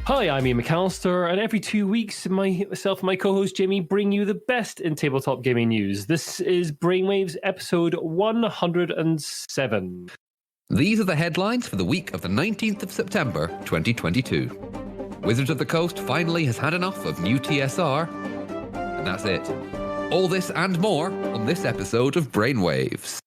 Hi, I'm Ian McAllister, and every 2 weeks, myself and my co-host Jamie bring you the best in tabletop gaming news. This is Brainwaves episode 107. These are the headlines for the week of the 19th of September, 2022. Wizards of the Coast finally has had enough of nuTSR, and that's it. All this and more on this episode of Brainwaves.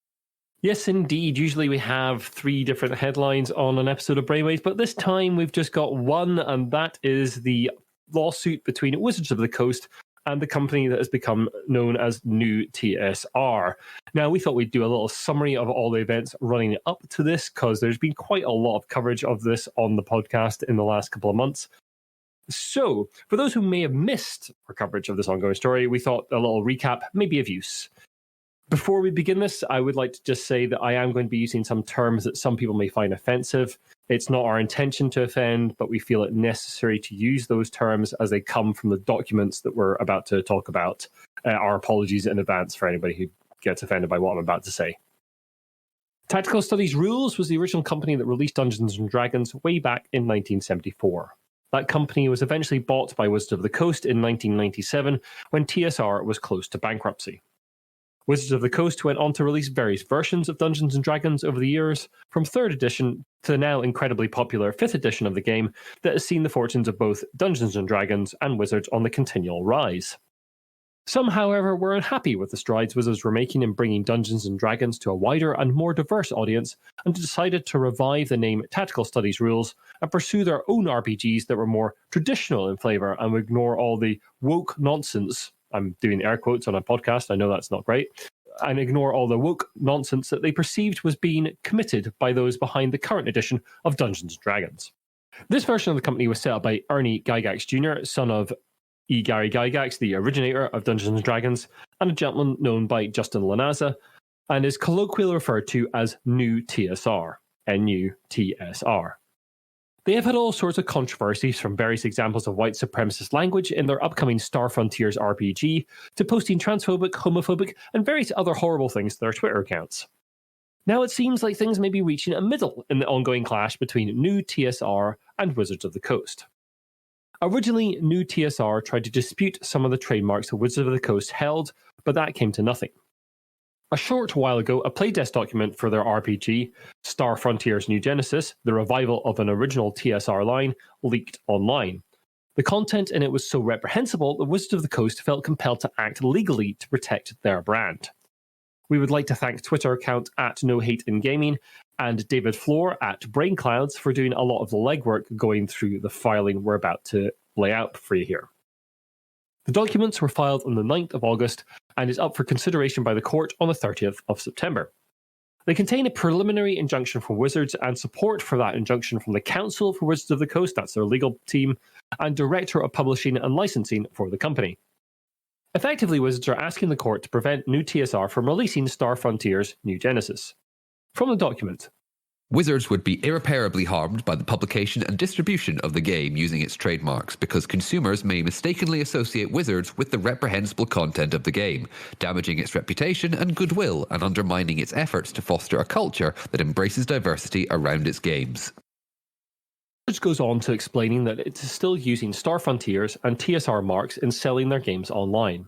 Yes, indeed. Usually we have 3 different headlines on an episode of Brainwaves, but this time we've just got one, and that is the lawsuit between Wizards of the Coast and the company that has become known as nuTSR. Now, we thought we'd do a little summary of all the events running up to this, because there's been quite a lot of coverage of this on the podcast in the last couple of months. So, for those who may have missed our coverage of this ongoing story, we thought a little recap may be of use. Before we begin this, I would like to just say that I am going to be using some terms that some people may find offensive. It's not our intention to offend, but we feel it necessary to use those terms as they come from the documents that we're about to talk about. Our apologies in advance for anybody who gets offended by what I'm about to say. Tactical Studies Rules was the original company that released Dungeons & Dragons way back in 1974. That company was eventually bought by Wizards of the Coast in 1997 when TSR was close to bankruptcy. Wizards of the Coast went on to release various versions of Dungeons & Dragons over the years, from 3rd edition to the now incredibly popular 5th edition of the game that has seen the fortunes of both Dungeons & Dragons and Wizards on the continual rise. Some, however, were unhappy with the strides Wizards were making in bringing Dungeons & Dragons to a wider and more diverse audience, and decided to revive the name Tactical Studies Rules and pursue their own RPGs that were more traditional in flavour and would ignore all the woke nonsense. I'm doing air quotes on a podcast, I know that's not great, and ignore all the woke nonsense that they perceived was being committed by those behind the current edition of Dungeons & Dragons. This version of the company was set up by Ernie Gygax Jr., son of E. Gary Gygax, the originator of Dungeons & Dragons, and a gentleman known by Justin Lanaza, and is colloquially referred to as nuTSR, N-U-T-S-R. They have had all sorts of controversies, from various examples of white supremacist language in their upcoming Star Frontiers RPG, to posting transphobic, homophobic, and various other horrible things to their Twitter accounts. Now it seems like things may be reaching a middle in the ongoing clash between nuTSR and Wizards of the Coast. Originally, nuTSR tried to dispute some of the trademarks that Wizards of the Coast held, but that came to nothing. A short while ago, a playtest document for their RPG, Star Frontiers New Genesis, the revival of an original TSR line, leaked online. The content in it was so reprehensible that Wizards of the Coast felt compelled to act legally to protect their brand. We would like to thank Twitter account @NoHateInGaming and David Floor @BrainClouds for doing a lot of the legwork going through the filing we're about to lay out for you here. The documents were filed on the 9th of August and is up for consideration by the court on the 30th of September. They contain a preliminary injunction from Wizards and support for that injunction from the Council for Wizards of the Coast, that's their legal team, and Director of Publishing and Licensing for the company. Effectively, Wizards are asking the court to prevent nuTSR from releasing Star Frontiers New Genesis. From the document, Wizards would be irreparably harmed by the publication and distribution of the game using its trademarks because consumers may mistakenly associate Wizards with the reprehensible content of the game, damaging its reputation and goodwill and undermining its efforts to foster a culture that embraces diversity around its games. Wizards goes on to explaining that it is still using Star Frontiers and TSR marks in selling their games online.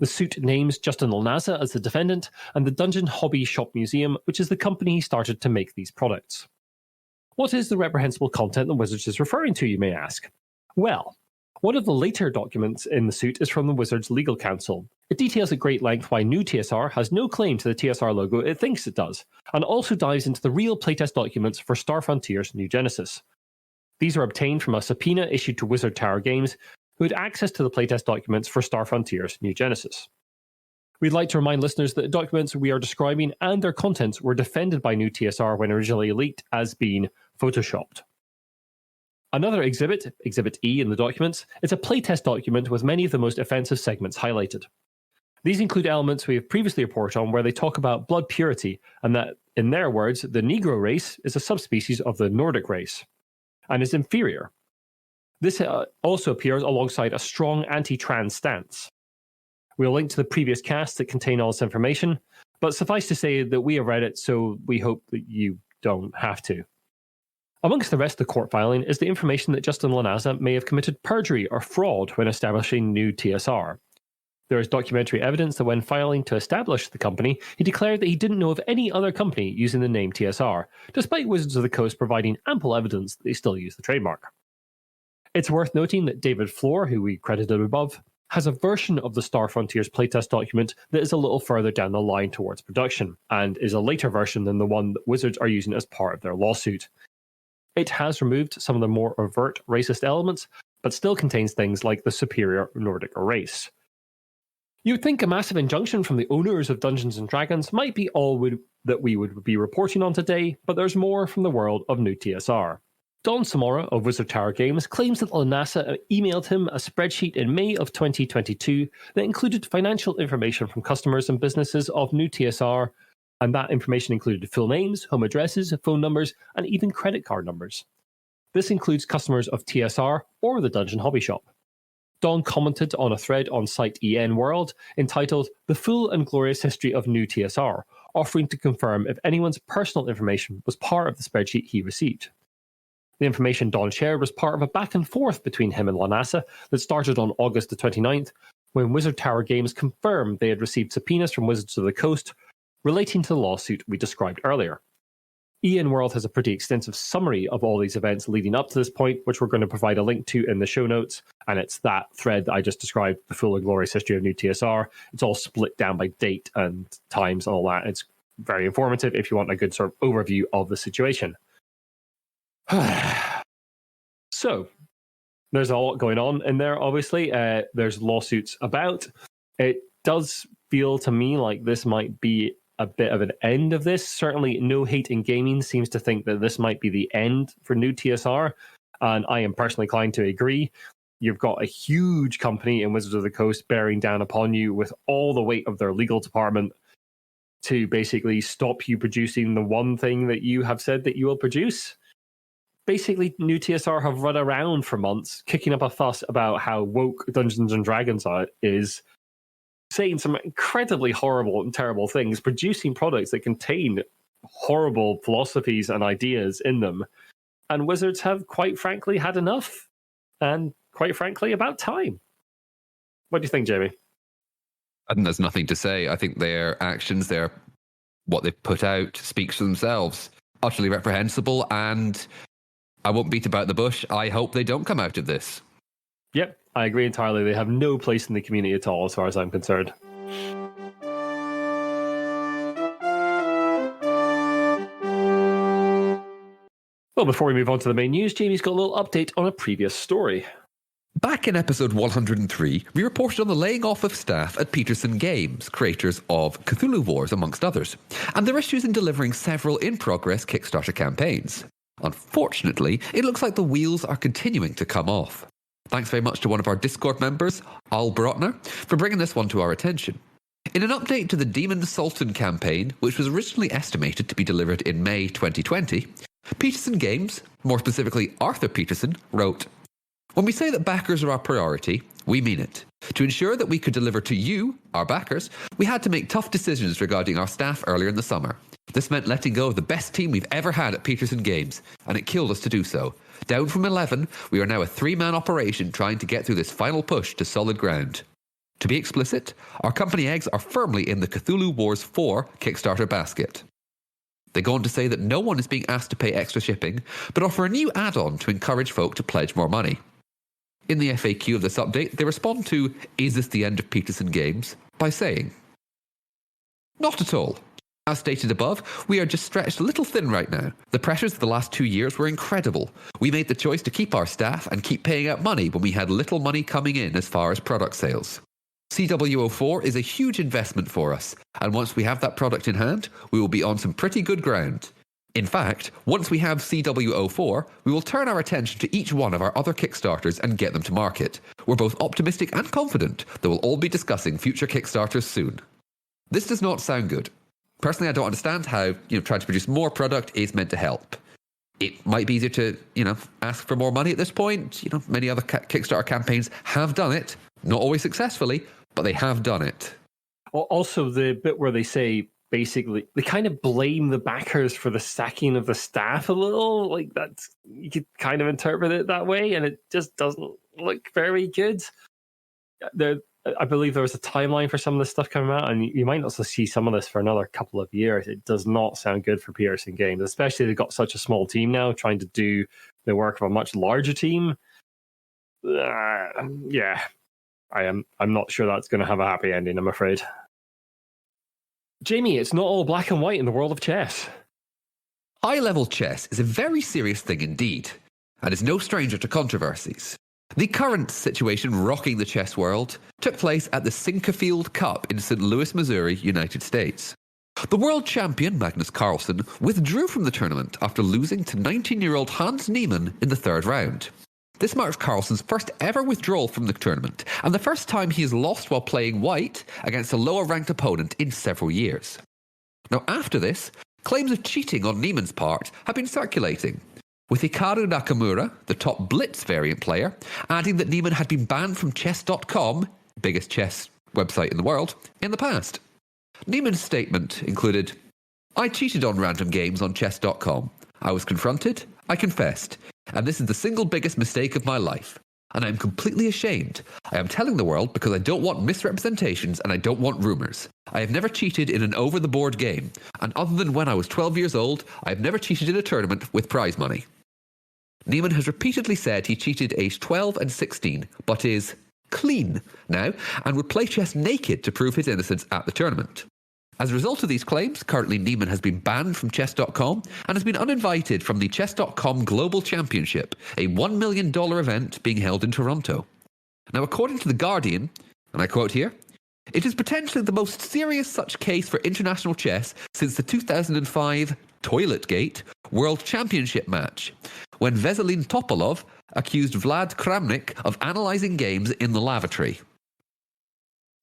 The suit names Justin Lanaza as the defendant and the Dungeon Hobby Shop Museum, which is the company he started to make these products. What is the reprehensible content that Wizards is referring to, you may ask? Well, one of the later documents in the suit is from the Wizards Legal Counsel. It details at great length why nuTSR has no claim to the TSR logo it thinks it does, and also dives into the real playtest documents for Star Frontiers New Genesis. These are obtained from a subpoena issued to Wizard Tower Games, who had access to the playtest documents for Star Frontiers New Genesis. We'd like to remind listeners that the documents we are describing and their contents were defended by nuTSR when originally leaked as being photoshopped. Another exhibit, Exhibit E in the documents, is a playtest document with many of the most offensive segments highlighted. These include elements we have previously reported on where they talk about blood purity and that, in their words, the Negro race is a subspecies of the Nordic race and is inferior. This also appears alongside a strong anti-trans stance. We'll link to the previous casts that contain all this information, but suffice to say that we have read it, so we hope that you don't have to. Amongst the rest of the court filing is the information that Justin Lanasa may have committed perjury or fraud when establishing nuTSR. There is documentary evidence that when filing to establish the company, he declared that he didn't know of any other company using the name TSR, despite Wizards of the Coast providing ample evidence that they still use the trademark. It's worth noting that David Floor, who we credited above, has a version of the Star Frontiers playtest document that is a little further down the line towards production, and is a later version than the one that Wizards are using as part of their lawsuit. It has removed some of the more overt racist elements, but still contains things like the superior Nordic race. You'd think a massive injunction from the owners of Dungeons & Dragons might be all that we would be reporting on today, but there's more from the world of nuTSR. Don Samora of Wizard Tower Games claims that Lanasa emailed him a spreadsheet in May of 2022 that included financial information from customers and businesses of nuTSR, and that information included full names, home addresses, phone numbers, and even credit card numbers. This includes customers of TSR or the Dungeon Hobby Shop. Don commented on a thread on site EN World entitled The Full and Glorious History of nuTSR, offering to confirm if anyone's personal information was part of the spreadsheet he received. The information Don shared was part of a back and forth between him and Lanasa that started on August the 29th, when Wizard Tower Games confirmed they had received subpoenas from Wizards of the Coast relating to the lawsuit we described earlier. EN World has a pretty extensive summary of all these events leading up to this point, which we're going to provide a link to in the show notes, and it's that thread that I just described, the full and glorious history of nuTSR. It's all split down by date and times and all that. It's very informative if you want a good sort of overview of the situation. So, there's a lot going on in there, obviously. There's lawsuits about. It does feel to me like this might be a bit of an end of this. Certainly, No Hate in Gaming seems to think that this might be the end for nuTSR, and I am personally inclined to agree. You've got a huge company in Wizards of the Coast bearing down upon you with all the weight of their legal department to basically stop you producing the one thing that you have said that you will produce. Basically, nuTSR have run around for months, kicking up a fuss about how woke Dungeons & Dragons is, saying some incredibly horrible and terrible things, producing products that contain horrible philosophies and ideas in them. And Wizards have, quite frankly, had enough. And, quite frankly, about time. What do you think, Jamie? I think there's nothing to say. I think their actions, what they've put out, speaks for themselves. Utterly reprehensible, and I won't beat about the bush. I hope they don't come out of this. Yep, I agree entirely. They have no place in the community at all, as far as I'm concerned. Well, before we move on to the main news, Jamie's got a little update on a previous story. Back in episode 103, we reported on the laying off of staff at Peterson Games, creators of Cthulhu Wars, amongst others, and their issues in delivering several in-progress Kickstarter campaigns. Unfortunately, it looks like the wheels are continuing to come off. Thanks very much to one of our Discord members, Al Brotner, for bringing this one to our attention. In an update to the Demon Sultan campaign, which was originally estimated to be delivered in May 2020, Peterson Games, more specifically Arthur Peterson, wrote, "When we say that backers are our priority, we mean it. To ensure that we could deliver to you, our backers, we had to make tough decisions regarding our staff earlier in the summer. This meant letting go of the best team we've ever had at Peterson Games, and it killed us to do so. Down from 11, we are now a 3-man operation trying to get through this final push to solid ground. To be explicit, our company eggs are firmly in the Cthulhu Wars 4 Kickstarter basket." They go on to say that no one is being asked to pay extra shipping, but offer a new add-on to encourage folk to pledge more money. In the FAQ of this update, they respond to, "Is this the end of Peterson Games?" by saying, "Not at all. As stated above, we are just stretched a little thin right now. The pressures of the last 2 years were incredible. We made the choice to keep our staff and keep paying out money when we had little money coming in as far as product sales. CW04 is a huge investment for us, and once we have that product in hand, we will be on some pretty good ground. In fact, once we have CW04, we will turn our attention to each one of our other Kickstarters and get them to market. We're both optimistic and confident that we'll all be discussing future Kickstarters soon." This does not sound good. Personally, I don't understand how, trying to produce more product is meant to help. It might be easier to, ask for more money at this point. Many other Kickstarter campaigns have done it, not always successfully, but they have done it. Also, the bit where they say basically they kind of blame the backers for the sacking of the staff a little. Like that's you could kind of interpret it that way, and it just doesn't look very good. I believe there was a timeline for some of this stuff coming out, and you might also see some of this for another couple of years. It does not sound good for Pearson Games, especially they've got such a small team now trying to do the work of a much larger team. Yeah, I'm not sure that's going to have a happy ending, I'm afraid. Jamie, it's not all black and white in the world of chess. High-level chess is a very serious thing indeed, and is no stranger to controversies. The current situation rocking the chess world took place at the Sinquefield Cup in St. Louis, Missouri, United States. The world champion, Magnus Carlsen, withdrew from the tournament after losing to 19-year-old Hans Niemann in the third round. This marks Carlsen's first ever withdrawal from the tournament, and the first time he has lost while playing white against a lower-ranked opponent in several years. Now, after this, claims of cheating on Niemann's part have been circulating, with Hikaru Nakamura, the top Blitz variant player, adding that Niemann had been banned from chess.com, biggest chess website in the world, in the past. Niemann's statement included, "I cheated on random games on chess.com. I was confronted, I confessed, and this is the single biggest mistake of my life. And I am completely ashamed. I am telling the world because I don't want misrepresentations and I don't want rumours. I have never cheated in an over-the-board game, and other than when I was 12 years old, I have never cheated in a tournament with prize money." Niemann has repeatedly said he cheated aged 12 and 16, but is clean now, and would play chess naked to prove his innocence at the tournament. As a result of these claims, currently Niemann has been banned from chess.com and has been uninvited from the chess.com Global Championship, a $1 million event being held in Toronto. Now, according to The Guardian, and I quote here, "It is potentially the most serious such case for international chess since the 2005 Toiletgate World Championship match, when Veselin Topalov accused Vlad Kramnik of analysing games in the lavatory."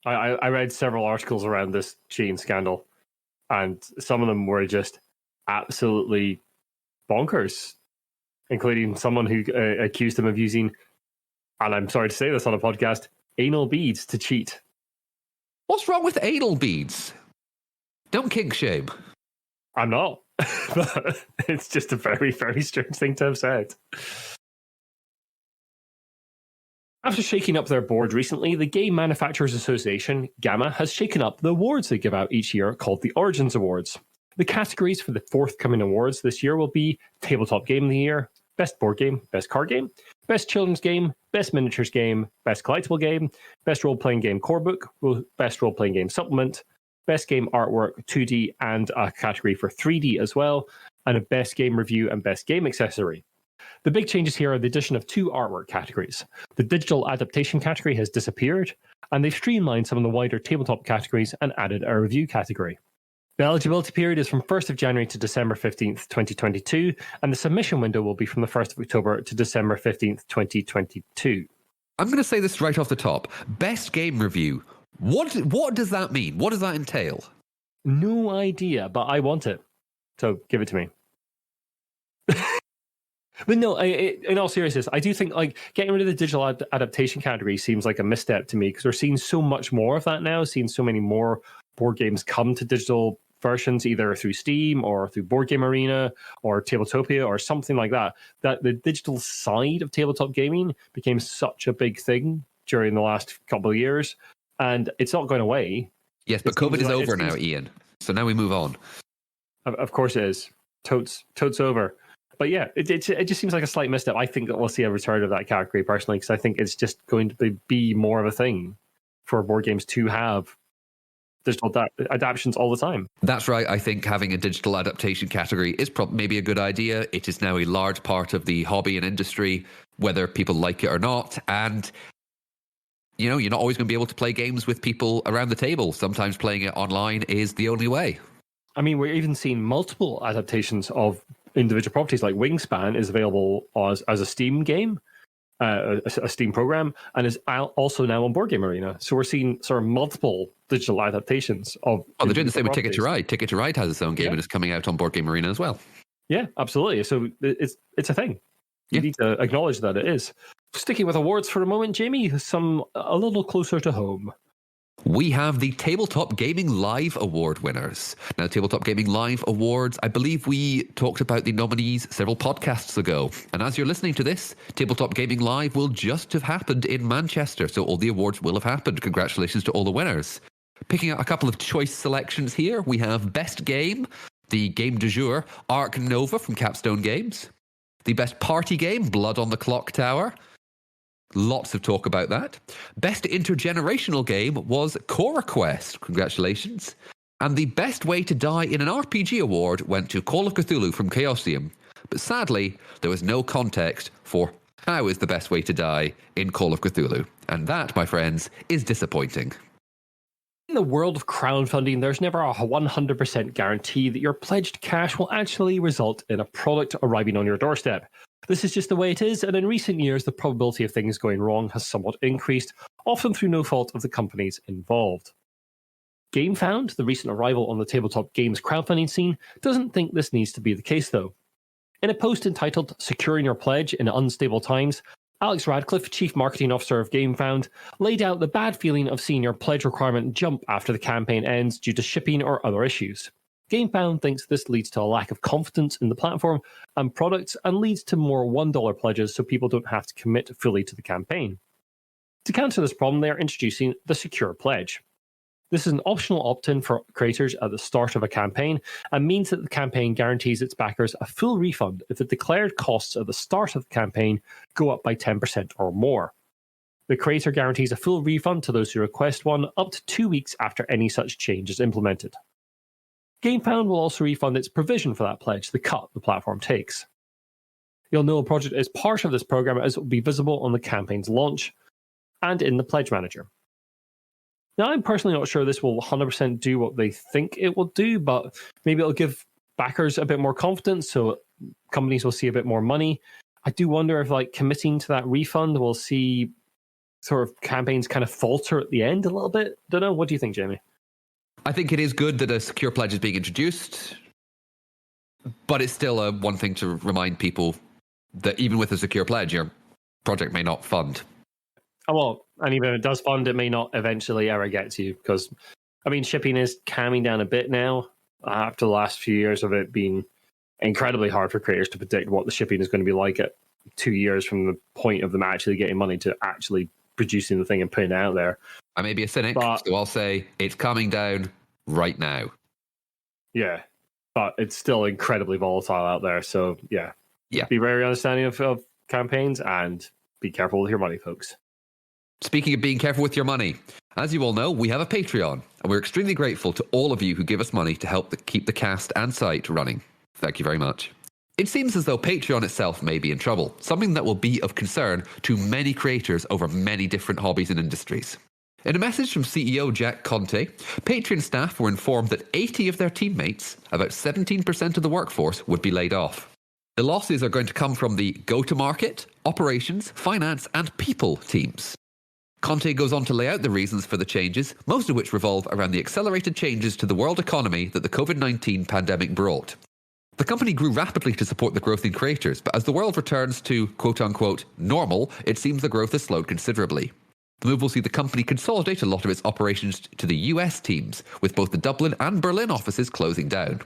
I read several articles around this cheating scandal, and some of them were just absolutely bonkers, including someone who accused him of using, and I'm sorry to say this on a podcast, anal beads to cheat. What's wrong with anal beads? Don't kink shame. I'm not. But it's just a very, very strange thing to have said. After shaking up their board recently, the Game Manufacturers Association, GAMA, has shaken up the awards they give out each year called the Origins Awards. The categories for the forthcoming awards this year will be Tabletop Game of the Year, Best Board Game, Best Card Game, Best Children's Game, Best Miniatures Game, Best Collectible Game, Best Role-Playing Game Core Book, Best Role-Playing Game Supplement, Best Game Artwork 2D, and a category for 3D as well, and a Best Game Review and Best Game Accessory. The big changes here are the addition of 2 artwork categories. The digital adaptation category has disappeared, and they've streamlined some of the wider tabletop categories and added a review category. The eligibility period is from 1st of January to December 15th, 2022, and the submission window will be from the 1st of October to December 15th, 2022. I'm going to say this right off the top. Best Game Review. What does that mean? What does that entail? No idea, but I want it. So give it to me. But no, in all seriousness, I do think like getting rid of the digital adaptation category seems like a misstep to me, because we're seeing so much more of that now, seeing so many more board games come to digital versions, either through Steam or through Board Game Arena or Tabletopia or something like that, that the digital side of tabletop gaming became such a big thing during the last couple of years, and it's not going away. Yes, but COVID is over now, Ian. So now we move on. Of course it is. Totes over. But yeah, it just seems like a slight misstep. I think that we'll see a return of that category personally, because I think it's just going to be more of a thing for board games to have digital adaptations all the time. That's right. I think having a digital adaptation category is maybe a good idea. It is now a large part of the hobby and industry, whether people like it or not. And, you know, you're not always going to be able to play games with people around the table. Sometimes playing it online is the only way. I mean, we're even seeing multiple adaptations of individual properties. Like Wingspan is available as a Steam game, a Steam program, and is also now on Board Game Arena. So we're seeing sort of multiple digital adaptations of. Oh, they're doing the same with Ticket to Ride. Ticket to Ride has its own game and is coming out on Board Game Arena as well. Yeah, absolutely. So it's a thing. You need to acknowledge that it is. Sticking with awards for a moment, Jamie, a little closer to home. We have the Tabletop Gaming Live Award winners. Now, Tabletop Gaming Live Awards, I believe we talked about the nominees several podcasts ago. And as you're listening to this, Tabletop Gaming Live will just have happened in Manchester, so all the awards will have happened. Congratulations to all the winners. Picking out a couple of choice selections here, we have Best Game, the game du jour, Arc Nova from Capstone Games. The Best Party Game, Blood on the Clock Tower. Lots of talk about that. Best intergenerational game was Core Quest. Congratulations. And the best way to die in an RPG award went to Call of Cthulhu from Chaosium. But sadly, there was no context for how is the best way to die in Call of Cthulhu. And that, my friends, is disappointing. In the world of crowdfunding, there's never a 100% guarantee that your pledged cash will actually result in a product arriving on your doorstep. This is just the way it is, and in recent years, the probability of things going wrong has somewhat increased, often through no fault of the companies involved. Gamefound, the recent arrival on the tabletop games crowdfunding scene, doesn't think this needs to be the case, though. In a post entitled Securing Your Pledge in Unstable Times, Alex Radcliffe, Chief Marketing Officer of Gamefound, laid out the bad feeling of seeing your pledge requirement jump after the campaign ends due to shipping or other issues. Gamefound thinks this leads to a lack of confidence in the platform and products and leads to more $1 pledges so people don't have to commit fully to the campaign. To counter this problem, they are introducing the Secure Pledge. This is an optional opt-in for creators at the start of a campaign and means that the campaign guarantees its backers a full refund if the declared costs at the start of the campaign go up by 10% or more. The creator guarantees a full refund to those who request one up to 2 weeks after any such change is implemented. Gamefound will also refund its provision for that pledge, the cut the platform takes. You'll know a project is part of this program as it will be visible on the campaign's launch and in the Pledge Manager. Now, I'm personally not sure this will 100% do what they think it will do, but maybe it'll give backers a bit more confidence, so companies will see a bit more money. I do wonder if, committing to that refund, we'll see sort of campaigns kind of falter at the end a little bit. Don't know. What do you think, Jamie? I think it is good that a secure pledge is being introduced, but it's still one thing to remind people that even with a secure pledge, your project may not fund. Oh, well, and even if it does fund, it may not eventually ever get to you because, shipping is calming down a bit now after the last few years of it being incredibly hard for creators to predict what the shipping is going to be like at 2 years from the point of them actually getting money to actually producing the thing and putting it out there. I may be a cynic, so I'll say it's coming down right now. Yeah, but it's still incredibly volatile out there. So, yeah. Be very understanding of campaigns and be careful with your money, folks. Speaking of being careful with your money, as you all know, we have a Patreon, and we're extremely grateful to all of you who give us money to help keep the cast and site running. Thank you very much. It seems as though Patreon itself may be in trouble, something that will be of concern to many creators over many different hobbies and industries. In a message from CEO Jack Conte, Patreon staff were informed that 80 of their teammates, about 17% of the workforce, would be laid off. The losses are going to come from the go-to-market, operations, finance, and people teams. Conte goes on to lay out the reasons for the changes, most of which revolve around the accelerated changes to the world economy that the COVID-19 pandemic brought. The company grew rapidly to support the growth in creators, but as the world returns to quote-unquote normal, it seems the growth has slowed considerably. The move will see the company consolidate a lot of its operations to the US teams, with both the Dublin and Berlin offices closing down.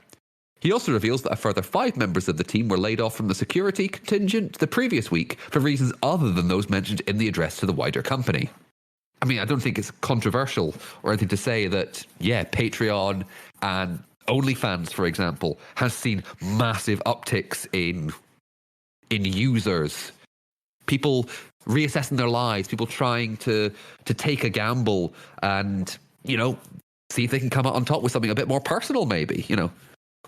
He also reveals that a further 5 members of the team were laid off from the security contingent the previous week for reasons other than those mentioned in the address to the wider company. I don't think it's controversial or anything to say that, Patreon and OnlyFans, for example, has seen massive upticks in users. People reassessing their lives, people trying to take a gamble and, see if they can come out on top with something a bit more personal, maybe,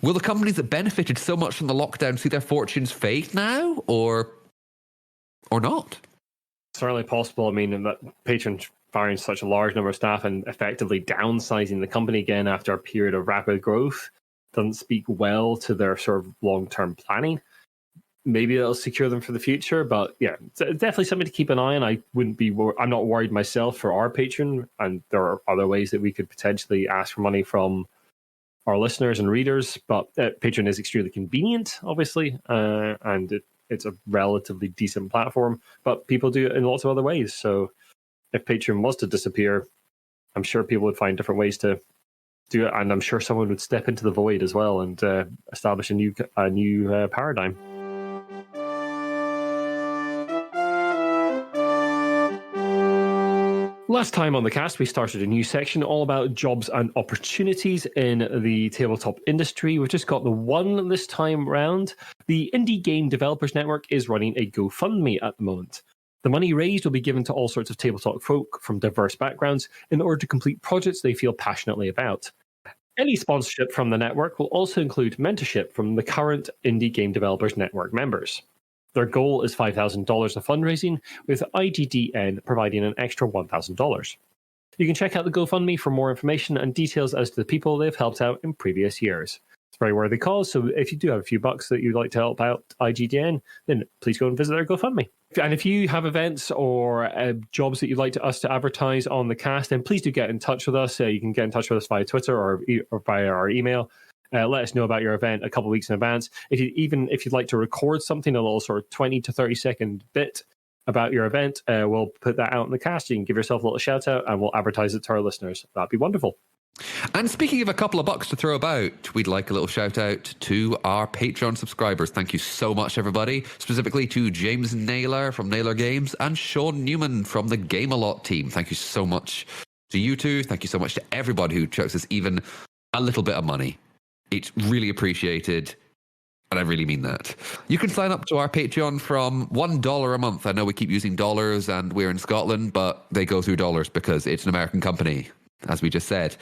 Will the companies that benefited so much from the lockdown see their fortunes fade now or not? Certainly possible. That Patreon firing such a large number of staff and effectively downsizing the company again after a period of rapid growth doesn't speak well to their sort of long-term planning. Maybe it'll secure them for the future, but it's definitely something to keep an eye on. I'm not worried myself for our Patreon, and there are other ways that we could potentially ask for money from our listeners and readers, but Patreon is extremely convenient, obviously, and it's a relatively decent platform, but people do it in lots of other ways. So if Patreon was to disappear, I'm sure people would find different ways to do it, and I'm sure someone would step into the void as well and establish a new paradigm. Last time on the cast, we started a new section all about jobs and opportunities in the tabletop industry. We've just got the one this time round. The Indie Game Developers Network is running a GoFundMe at the moment. The money raised will be given to all sorts of tabletop folk from diverse backgrounds in order to complete projects they feel passionately about. Any sponsorship from the network will also include mentorship from the current Indie Game Developers Network members. Their goal is $5,000 of fundraising, with IGDN providing an extra $1,000. You can check out the GoFundMe for more information and details as to the people they've helped out in previous years. It's a very worthy cause, so if you do have a few bucks that you'd like to help out IGDN, then please go and visit their GoFundMe. And if you have events or jobs that you'd like us to advertise on the cast, then please do get in touch with us. You can get in touch with us via Twitter or via our email. Let us know about your event a couple of weeks in advance. If you'd like to record something, a little sort of 20 to 30 second bit about your event, we'll put that out in the cast. You can give yourself a little shout out and we'll advertise it to our listeners. That'd be wonderful. And speaking of a couple of bucks to throw about, we'd like a little shout out to our Patreon subscribers. Thank you so much, everybody. Specifically to James Naylor from Naylor Games and Shaun Newan from the Game-a-lot team. Thank you so much to you two. Thank you so much to everybody who chucks us even a little bit of money. It's really appreciated, and I really mean that. You can sign up to our Patreon from $1 a month. I know we keep using dollars and we're in Scotland, but they go through dollars because it's an American company, as we just said.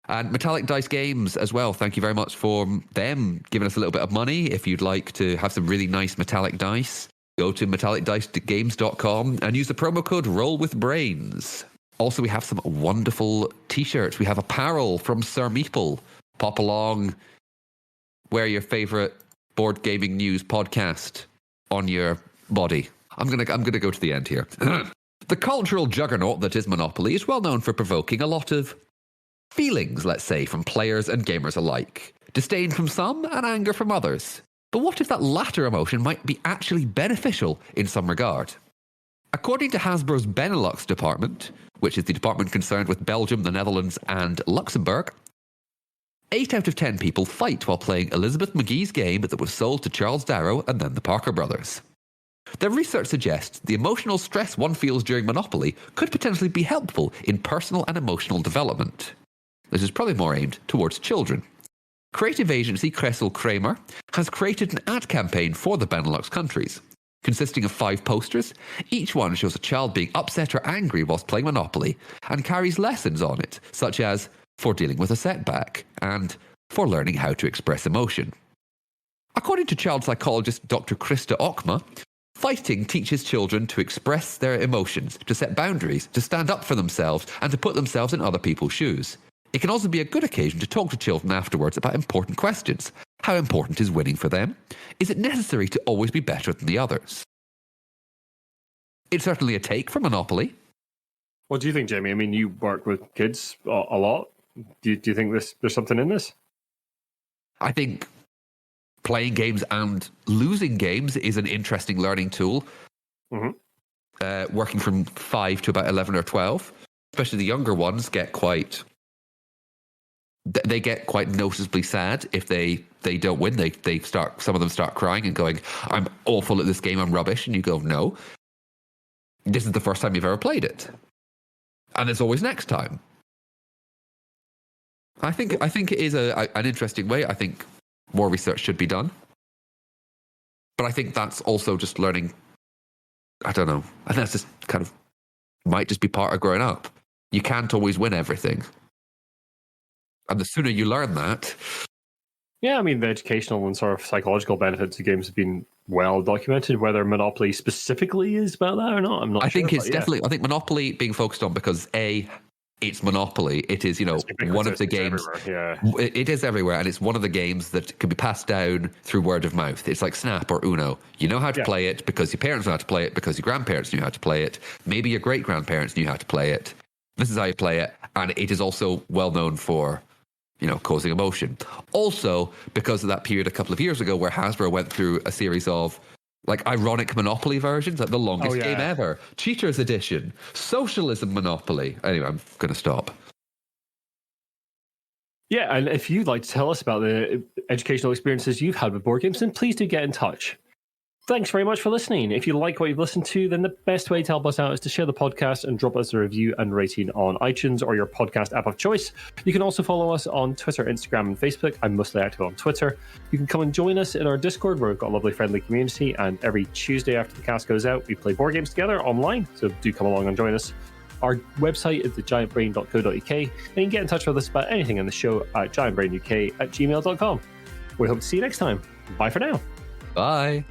And Metallic Dice Games as well. Thank you very much for them giving us a little bit of money. If you'd like to have some really nice metallic dice, go to metallicdicegames.com and use the promo code ROLLWITHBRAINS. Also, we have some wonderful t-shirts. We have apparel from Sir Meeple. Pop along, wear your favorite board gaming news podcast on your body. I'm gonna go to the end here. The cultural juggernaut that is Monopoly is well known for provoking a lot of feelings, let's say, from players and gamers alike. Disdain from some and anger from others. But what if that latter emotion might be actually beneficial in some regard? According to Hasbro's Benelux department, which is the department concerned with Belgium, the Netherlands, and Luxembourg, 8 out of 10 people fight while playing Elizabeth McGee's game that was sold to Charles Darrow and then the Parker brothers. Their research suggests the emotional stress one feels during Monopoly could potentially be helpful in personal and emotional development. This is probably more aimed towards children. Creative agency Kressel Kramer has created an ad campaign for the Benelux countries. Consisting of 5 posters, each one shows a child being upset or angry whilst playing Monopoly and carries lessons on it, such as for dealing with a setback, and for learning how to express emotion. According to child psychologist Dr. Krista Okma, fighting teaches children to express their emotions, to set boundaries, to stand up for themselves, and to put themselves in other people's shoes. It can also be a good occasion to talk to children afterwards about important questions. How important is winning for them? Is it necessary to always be better than the others? It's certainly a take for Monopoly. What do you think, Jamie? I mean, you work with kids a lot. Do you think there's something in this? I think playing games and losing games is an interesting learning tool. Mm-hmm. Working from 5 to about 11 or 12, especially the younger ones, get quite noticeably sad if they don't win. Some of them start crying and going, "I'm awful at this game. I'm rubbish." And you go, "No, this is the first time you've ever played it, and there's always next time." I think it is an interesting way. I think more research should be done. But I think that's also just learning, I don't know, and that's just kind of, might just be part of growing up. You can't always win everything. And the sooner you learn that... Yeah, I mean, the educational and sort of psychological benefits of games have been well documented. Whether Monopoly specifically is about that or not, I'm not sure. I think it's definitely, I think Monopoly being focused on because it's Monopoly. It is, one of the games. Yeah. It is everywhere, and it's one of the games that can be passed down through word of mouth. It's like Snap or Uno. You know how to play it because your parents know how to play it, because your grandparents knew how to play it. Maybe your great-grandparents knew how to play it. This is how you play it, and it is also well known for, causing emotion. Also, because of that period a couple of years ago where Hasbro went through a series of ironic Monopoly versions, like the longest game ever, Cheaters Edition, Socialism Monopoly. Anyway, I'm going to stop. Yeah, and if you'd like to tell us about the educational experiences you've had with board games, then please do get in touch. Thanks very much for listening. If you like what you've listened to, then the best way to help us out is to share the podcast and drop us a review and rating on iTunes or your podcast app of choice. You can also follow us on Twitter, Instagram, and Facebook. I'm mostly active on Twitter. You can come and join us in our Discord, where we've got a lovely, friendly community. And every Tuesday after the cast goes out, we play board games together online. So do come along and join us. Our website is thegiantbrain.co.uk, and you can get in touch with us about anything in the show at giantbrainuk@gmail.com. We hope to see you next time. Bye for now. Bye.